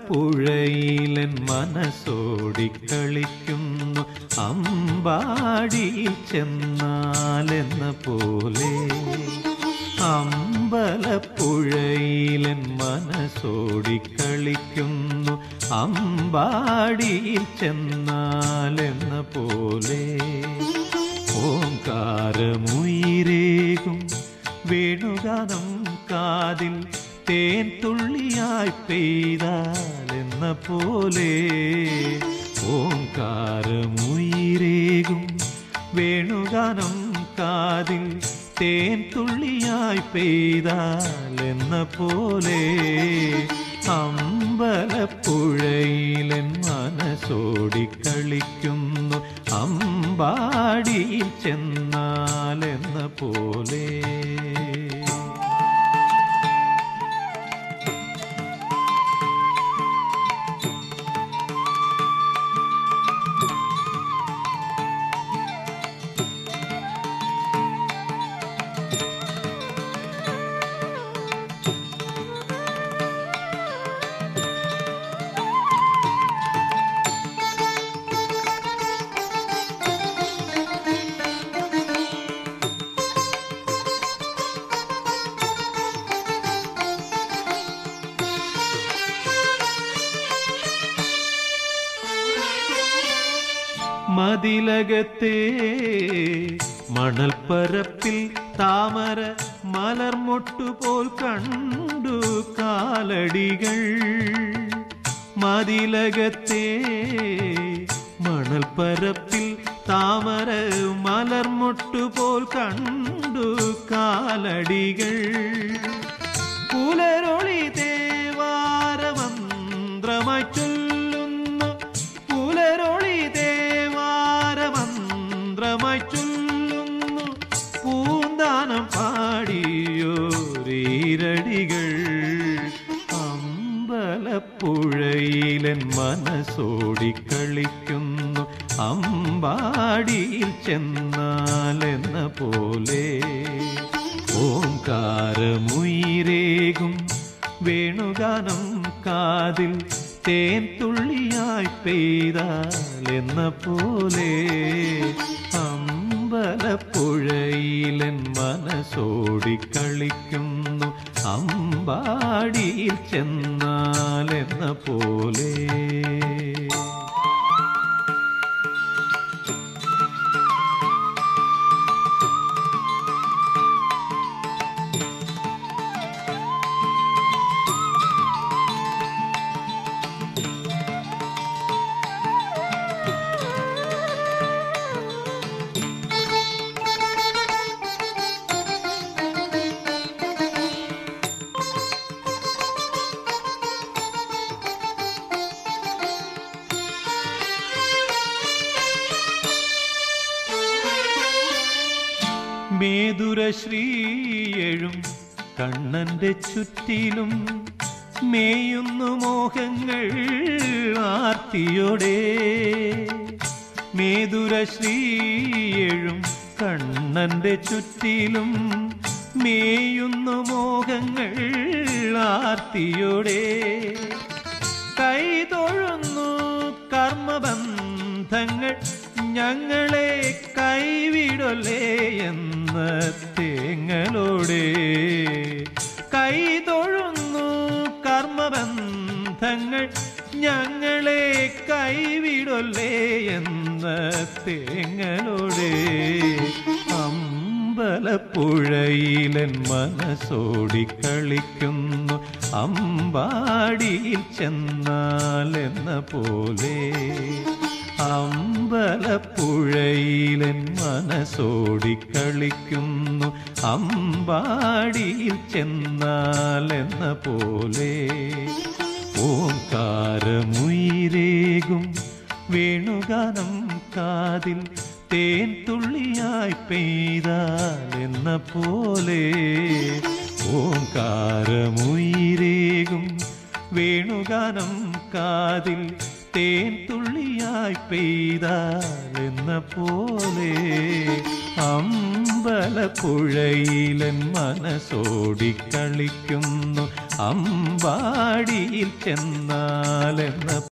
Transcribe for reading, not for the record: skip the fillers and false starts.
അമ്പലപ്പുഴയിലൻ മനസ്സോടിക്കളിക്കുന്നു അമ്പാടിയിൽ ചെന്നാലെന്ന പോലെ. അമ്പലപ്പുഴയിലൻ മനസ്സോടിക്കളിക്കുന്നു അമ്പാടിയിൽ ചെന്നാലെന്ന പോലെ. ഓംകാരമുയിരേകും വേണുഗാനം കാതിൽ തേൻ തുള്ളിയായി പെയ്താലെന്ന പോലെ. ഓംകാരമുയിരേകും വേണുഗാനം കാതിൽ തേൻ തുള്ളിയായി പെയ്താലെന്ന പോലെ. അമ്പലപ്പുഴയിലൻ മനസ്സോടിക്കളിക്കുന്നു അമ്പാടിയിൽ ചെന്നാലെന്ന പോലെ. മതിലകത്തെ മണൽപ്പരപ്പിൽ താമര മലർമൊട്ടുപോൽ കണ്ടു കാലടികൾ. മതിലകത്തെ മണൽപ്പരപ്പിൽ താമര മലർമൊട്ടുപോൽ കണ്ടു കാലടികൾ. പുലരൊളി ദേവാരമന്ത്രമായി ചൊല്ലുന്നു, പുലരൊളി ദേവാരമന്ത്രമായി ചൊല്ലുന്നു, പൂന്താനം പാടിയോരീരടികൾ. അമ്പലപ്പുഴയിലൻ മനസ്സോടിക്കളിക്കുന്നു അമ്പാടിയിൽ ചെന്നാലെന്ന പോലെ. ഓംകാരമുയിരേകും വേണുഗാനം കാതിൽ തേൻ തുള്ളിയായി പെയ്താലെന്ന പോലെ. അമ്പലപ്പുഴയിലൻ മനസ്സോടിക്കളിക്കുന്നു അമ്പാടിയിൽ ചെന്നാലെന്ന പോലെ. മേതുരശ്രീയെഴും കണ്ണന്റെ ചുറ്റിലും മേയുന്നു മോഹങ്ങൾ ആർത്തിയോടെ. മേതുരശ്രീയെഴും കണ്ണന്റെ ചുറ്റിലും മേയുന്നു മോഹങ്ങൾ ആർത്തിയോടെ. കൈതൊഴുന്നു കർമ്മബന്ധങ്ങൾ ഞങ്ങളെ കൈവിടലേ എന്ന തേങ്ങളോടെ. കൈതൊഴുന്നു കർമ്മബന്ധങ്ങൾ ഞങ്ങളെ കൈവിടലേ എന്ന തേങ്ങളോടെ. അമ്പലപ്പുഴയിലൻ മനസ്സോടിക്കളിക്കുന്നു അമ്പാടിയിൽ ചെന്നാലെന്ന പോലെ. അമ്പലപ്പുഴയിലൻ മനസ്സോടിക്കളിക്കുന്നു അമ്പാടിയിൽ ചെന്നാലെന്ന പോലെ. ഓംകാരമുയിരേകും വേണുഗാനം കാതിൽ തേൻ തുള്ളിയായി പെയ്താലെന്ന പോലെ. ഓംകാരമുയിരേകും വേണുഗാനം കാതിൽ തേൻ തുള്ളിയായി പെയ്താലെന്ന പോലെ അമ്പലപ്പുഴയിലൻ മനസ്സോടിക്കളിക്കുന്നു അമ്പാടിയിൽ ചെന്നാലെന്ന